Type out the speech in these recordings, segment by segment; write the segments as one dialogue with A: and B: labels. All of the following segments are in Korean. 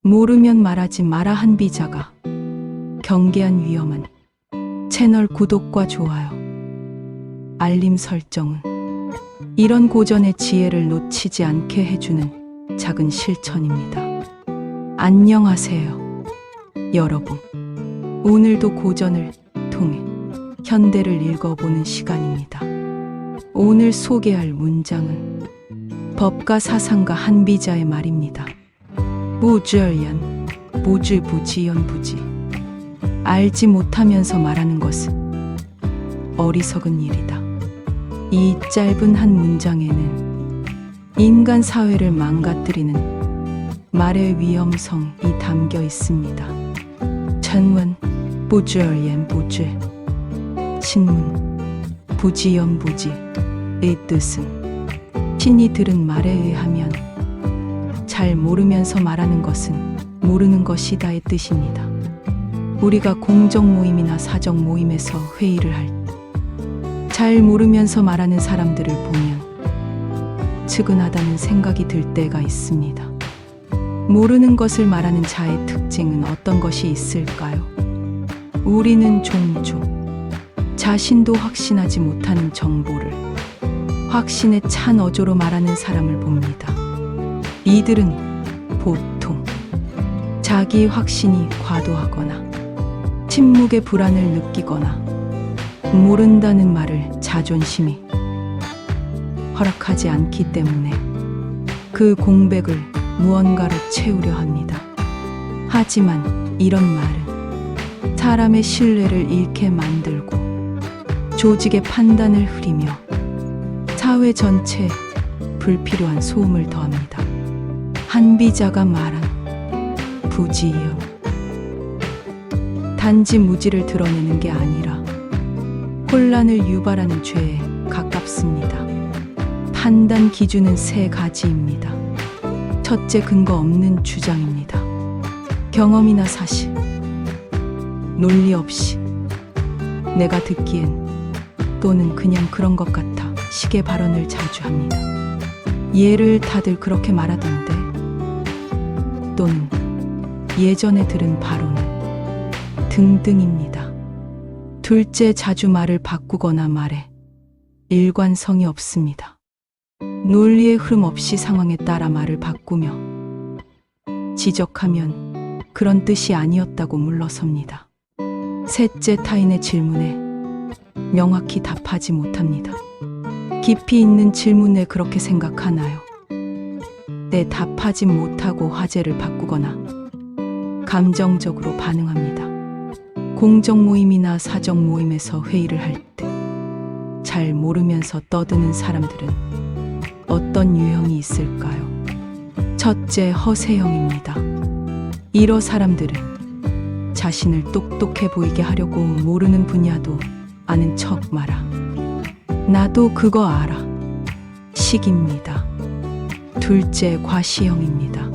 A: 모르면 말하지 마라 한비자가 경계한 위험은 채널 구독과 좋아요, 알림 설정은 이런 고전의 지혜를 놓치지 않게 해주는 작은 실천입니다. 안녕하세요, 여러분. 오늘도 고전을 통해 현대를 읽어보는 시간입니다. 오늘 소개할 문장은 법가 사상가 한비자의 말입니다. 부지연, 부지. 알지 못하면서 말하는 것은 어리석은 일이다. 이 짧은 한 문장에는 인간 사회를 망가뜨리는 말의 위험성이 담겨 있습니다. 전문, 부지. 신문, 부지의 뜻은 신이 들은 말에 의하면 잘 모르면서 말하는 것은 모르는 것이다의 뜻입니다. 우리가 공적 모임이나 사적 모임에서 회의를 할 때 잘 모르면서 말하는 사람들을 보면 측은하다는 생각이 들 때가 있습니다. 모르는 것을 말하는 자의 특징은 어떤 것이 있을까요? 우리는 종종 자신도 확신하지 못하는 정보를 확신에 찬 어조로 말하는 사람을 봅니다. 이들은 보통 자기 확신이 과도하거나 침묵의 불안을 느끼거나 모른다는 말을 자존심이 허락하지 않기 때문에 그 공백을 무언가로 채우려 합니다. 하지만 이런 말은 사람의 신뢰를 잃게 만들고 조직의 판단을 흐리며 사회 전체에 불필요한 소음을 더합니다. 한비자가 말한 부지연, 단지 무지를 드러내는 게 아니라 혼란을 유발하는 죄에 가깝습니다. 판단 기준은 세 가지입니다. 첫째, 근거 없는 주장입니다. 경험이나 사실, 논리 없이 내가 듣기엔 또는 그냥 그런 것 같아 식의 발언을 자주 합니다. 얘를 다들 그렇게 말하던데, 또는 예전에 들은 발언을 등등입니다. 둘째, 자주 말을 바꾸거나 말에 일관성이 없습니다. 논리의 흐름 없이 상황에 따라 말을 바꾸며 지적하면 그런 뜻이 아니었다고 물러섭니다. 셋째, 타인의 질문에 명확히 답하지 못합니다. 깊이 있는 질문에 그렇게 생각하나요? 내 답하지 못하고 화제를 바꾸거나 감정적으로 반응합니다. 공적 모임이나 사적 모임에서 회의를 할 때 잘 모르면서 떠드는 사람들은 어떤 유형이 있을까요? 첫째, 허세형입니다. 이러 사람들은 자신을 똑똑해 보이게 하려고 모르는 분야도 아는 척 말아. 나도 그거 알아. 식입니다. 둘째, 과시형입니다.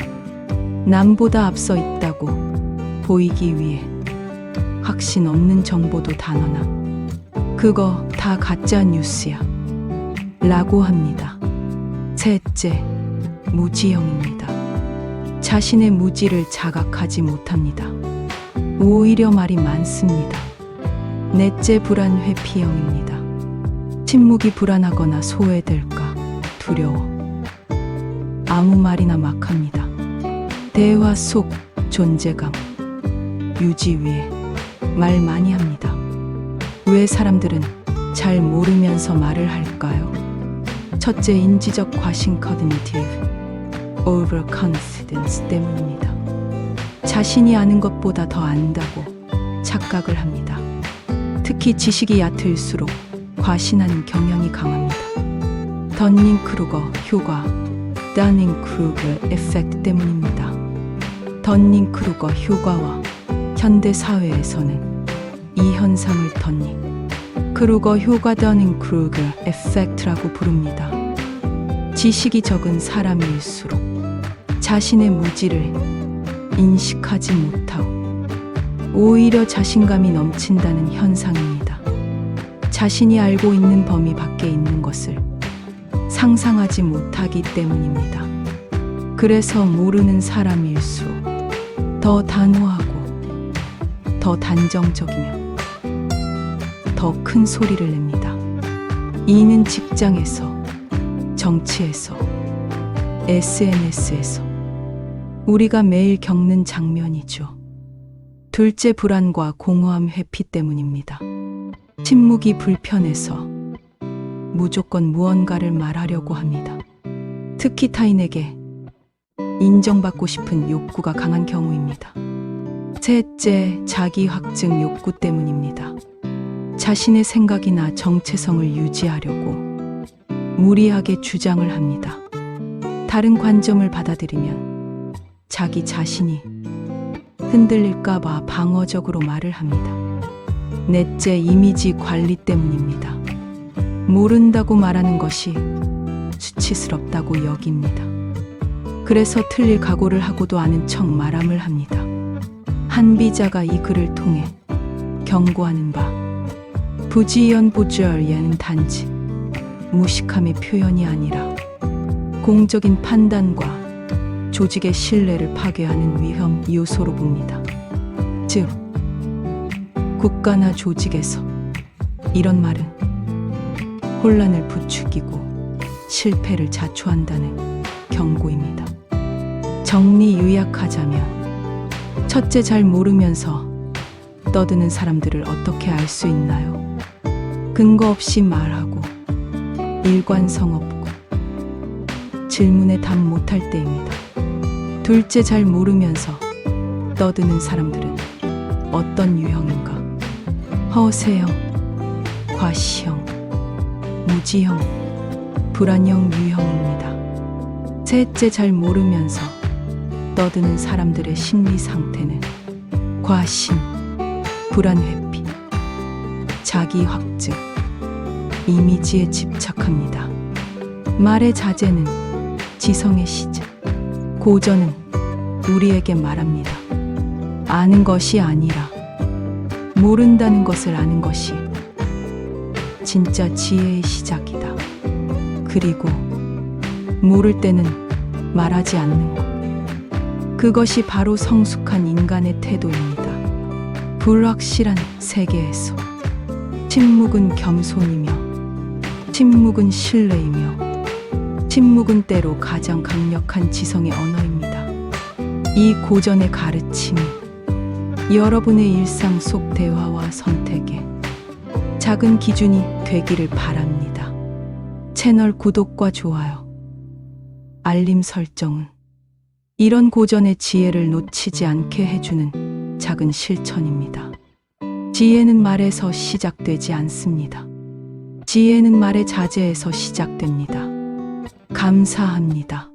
A: 남보다 앞서 있다고 보이기 위해 확신 없는 정보도 단언함. 그거 다 가짜 뉴스야 라고 합니다. 셋째, 무지형입니다. 자신의 무지를 자각하지 못합니다. 오히려 말이 많습니다. 넷째, 불안회피형입니다. 침묵이 불안하거나 소외될까 두려워 아무 말이나 막 합니다. 대화 속 존재감 유지 위해 말 많이 합니다. 왜 사람들은 잘 모르면서 말을 할까요? 첫째, 인지적 과신 cognitive overconfidence 때문입니다. 자신이 아는 것보다 더 안다고 착각을 합니다. 특히 지식이 얕을수록 과신하는 경향이 강합니다. 던닝크루거 효과, 다닝크루거 에펙트 때문입니다. 던닝크루거 효과와 현대 사회에서는 이 현상을 던닝크루거 효과 더닝크루거 에펙트라고 부릅니다. 지식이 적은 사람일수록 자신의 무지를 인식하지 못하고 오히려 자신감이 넘친다는 현상입니다. 자신이 알고 있는 범위 밖에 있는 것을 상상하지 못하기 때문입니다. 그래서 모르는 사람일수록 더 단호하고 더 단정적이며 더 큰 소리를 냅니다. 이는 직장에서, 정치에서, SNS에서 우리가 매일 겪는 장면이죠. 둘째, 불안과 공허함 회피 때문입니다. 침묵이 불편해서 무조건 무언가를 말하려고 합니다. 특히 타인에게 인정받고 싶은 욕구가 강한 경우입니다. 셋째, 자기 확증 욕구 때문입니다. 자신의 생각이나 정체성을 유지하려고 무리하게 주장을 합니다. 다른 관점을 받아들이면 자기 자신이 흔들릴까봐 방어적으로 말을 합니다. 넷째, 이미지 관리 때문입니다. 모른다고 말하는 것이 수치스럽다고 여깁니다. 그래서 틀릴 각오를 하고도 아는 척 말함을 합니다. 한 비자가 이 글을 통해 경고하는 바, 부지연부절예는 단지 무식함의 표현이 아니라 공적인 판단과 조직의 신뢰를 파괴하는 위험 요소로 봅니다. 즉, 국가나 조직에서 이런 말은 혼란을 부추기고 실패를 자초한다는 경고입니다. 정리 요약하자면, 첫째, 잘 모르면서 떠드는 사람들을 어떻게 알 수 있나요? 근거 없이 말하고 일관성 없고 질문에 답 못할 때입니다. 둘째, 잘 모르면서 떠드는 사람들은 어떤 유형인가? 허세형, 과시형, 무지형, 불안형 유형입니다. 셋째, 잘 모르면서 떠드는 사람들의 심리 상태는 과신, 불안 회피, 자기 확증, 이미지에 집착합니다. 말의 자제는 지성의 시작, 고전은 우리에게 말합니다. 아는 것이 아니라 모른다는 것을 아는 것이 진짜 지혜의 시작이다. 그리고 모를 때는 말하지 않는 것, 그것이 바로 성숙한 인간의 태도입니다. 불확실한 세계에서 침묵은 겸손이며, 침묵은 신뢰이며, 침묵은 때로 가장 강력한 지성의 언어입니다. 이 고전의 가르침이 여러분의 일상 속 대화와 선택에 작은 기준이 되기를 바랍니다. 채널 구독과 좋아요, 알림 설정은 이런 고전의 지혜를 놓치지 않게 해주는 작은 실천입니다. 지혜는 말에서 시작되지 않습니다. 지혜는 말의 자제에서 시작됩니다. 감사합니다.